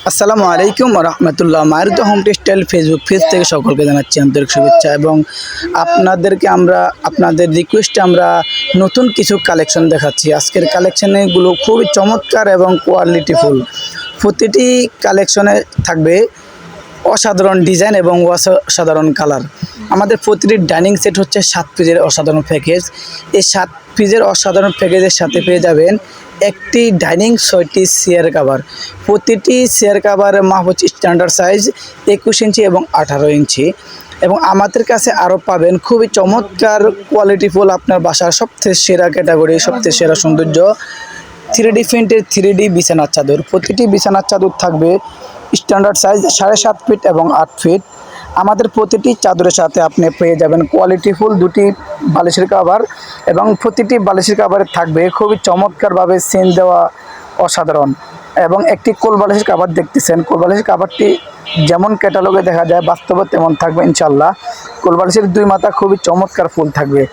আসসালামু আলাইকুম রহমতুল্লাহ। Maruti home textile Facebook page থেকে সকলকে জানাচ্ছি আন্তরিক শুভেচ্ছা এবং আপনাদেরকে আপনাদের রিকোয়েস্টে আমরা নতুন কিছু কালেকশন দেখাচ্ছি। আজকের কালেকশানগুলো খুবই চমৎকার এবং কোয়ালিটিফুল। প্রতিটি কালেকশনে থাকবে অসাধারণ ডিজাইন এবং অসাধারণ কালার। আমাদের প্রতিটি ডাইনিং সেট হচ্ছে 7 পিসের অসাধারণ প্যাকেজ। এই 7 পিসের অসাধারণ প্যাকেজের সাথে পেয়ে যাবেন একটি ডাইনিং 6টি চেয়ার কাভার। প্রতিটি চেয়ার কাভারের মাপ হচ্ছে স্ট্যান্ডার্ড সাইজ 21 ইঞ্চি এবং 18 ইঞ্চি। এবং আমাদের কাছে আরও পাবেন খুবই চমৎকার কোয়ালিটিফুল আপনার বাসার সবথেকে সেরা ক্যাটাগরি, সবথেকে সেরা সৌন্দর্য 3D প্রিন্টের 3D বিছানার চাদর। প্রতিটি বিছানার চাদর থাকবে স্ট্যান্ডার্ড সাইজ 7.5 ফিট এবং 8 ফিট। আমাদের প্রতিটি চাদরের সাথে আপনি পেয়ে যাবেন কোয়ালিটিফুল 2টি বালিশের কাভার এবং প্রতিটি বালিশের কাভারে থাকবে খুবই চমৎকারভাবে সেন দেওয়া অসাধারণ এবং একটি কোল বালিশের কাভার দেখতেছেন। কোল বালিশের কাভারটি যেমন ক্যাটালগে দেখা যায় বাস্তবে তেমন থাকবে ইনশাল্লাহ। কোল বালিশের 2 মাথা খুবই চমৎকার ফুল থাকবে।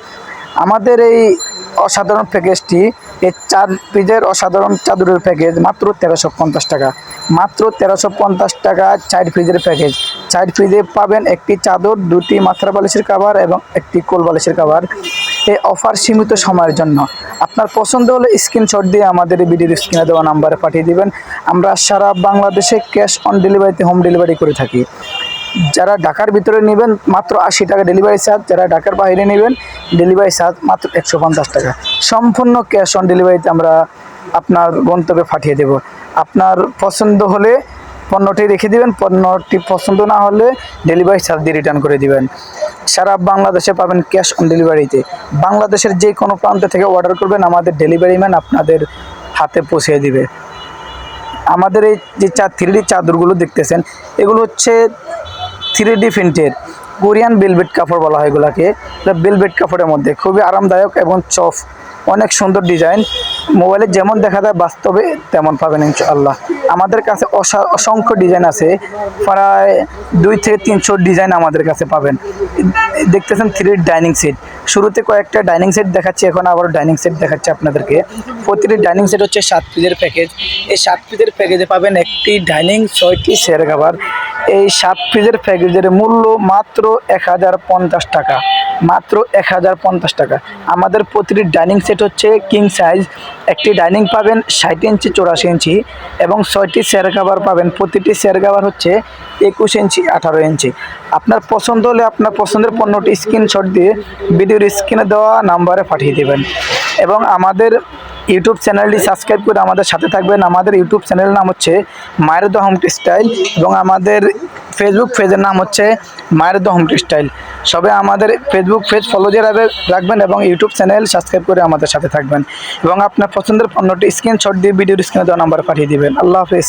আমাদের এই অসাধারণ প্যাকেজটি এই 4 পিসের অসাধারণ চাদরের প্যাকেজ মাত্র 1350 টাকা। মাত্র 1350 টাকা 4 পিসের প্যাকেজ। 4 পিসে পাবেন একটি চাদর, 2টি মাথার বালিশের কাভার এবং একটি কোল বালিশের কাভার। এই অফার সীমিত সময়ের জন্য। আপনার পছন্দ হলে স্ক্রিনশট দিয়ে আমাদের এই ভিডিওর স্ক্রিনে দেওয়া নাম্বারে পাঠিয়ে দিবেন। আমরা সারা বাংলাদেশে ক্যাশ অন ডেলিভারিতে হোম ডেলিভারি করে থাকি। যারা ঢাকার ভিতরে নেবেন মাত্র 80 টাকা ডেলিভারি চার্জ, যারা ঢাকার বাইরে নেবেন ডেলিভারি চার্জ মাত্র 150 টাকা। সম্পূর্ণ ক্যাশ অন ডেলিভারিতে আমরা আপনার গন্তব্যে পাঠিয়ে দেব। আপনার পছন্দ হলে পণ্যটি রেখে দিবেন, পণ্যটি পছন্দ না হলে ডেলিভারি চার্জ দিয়ে রিটার্ন করে দিবেন। সারা বাংলাদেশে পাবেন ক্যাশ অন ডেলিভারিতে। বাংলাদেশের যে কোনো প্রান্ত থেকে অর্ডার করবেন আমাদের ডেলিভারি ম্যান আপনাদের হাতে পৌঁছে দিবে। আমাদের এই যে 3D চাদরগুলো দেখতেছেন এগুলো হচ্ছে 3D প্রিন্টের কোরিয়ান বেলভেট কাপড় বলা হয় এগুলাকে। বেলভেট কাপড়ের মধ্যে খুবই আরামদায়ক এবং সফট, অনেক সুন্দর ডিজাইন। মোবাইলে যেমন দেখা যায় বাস্তবে তেমন পাবেন ইনশাআল্লাহ। আমাদের কাছে অসংখ্য ডিজাইন আছে, প্রায় 2 থেকে 300 ডিজাইন আমাদের কাছে পাবেন। দেখতেছেন 3D ডাইনিং সেট। শুরুতে কয়েকটা ডাইনিং সেট দেখাচ্ছি, এখন আবার ডাইনিং সেট দেখাচ্ছি আপনাদেরকে। প্রতিটি ডাইনিং সেট হচ্ছে 7 পিসের প্যাকেজ। এই 7 পিসের প্যাকেজে পাবেন একটি ডাইনিং 6টি চেয়ার কাভার। এই 7 পিসের প্যাকেজের মূল্য মাত্র 1050 টাকা। মাত্র 1050 টাকা। আমাদের প্রতিটি ডাইনিং সেট হচ্ছে কিং সাইজ। একটি ডাইনিং পাবেন 60 ইঞ্চি 84 ইঞ্চি এবং 6টি চেয়ার কাভার পাবেন। প্রতিটি চেয়ার কাভার হচ্ছে 21 ইঞ্চি 18 ইঞ্চি। আপনার পছন্দ হলে আপনার পছন্দের পণ্যটি স্ক্রিনশট দিয়ে ভিডিওর স্ক্রিনে দেওয়া নাম্বারে পাঠিয়ে দেবেন এবং আমাদের ইউটিউব চ্যানেলটি সাবস্ক্রাইব করে আমাদের সাথে থাকবেন। আমাদের ইউটিউব চ্যানেলের নাম হচ্ছে মারুতি হোম টেক্সটাইল এবং আমাদের ফেসবুক পেজের নাম হচ্ছে মারুতি হোম টেক্সটাইল। সবাই আমাদের ফেসবুক পেজ ফলো দিয়ে রাখবেন এবং ইউটিউব চ্যানেল সাবস্ক্রাইব করে আমাদের সাথে থাকবেন এবং আপনার পছন্দের পণ্যটি স্ক্রিনশট দিয়ে ভিডিওর স্ক্রিনে দেওয়া নাম্বারে পাঠিয়ে দেবেন। আল্লাহ হাফেজ।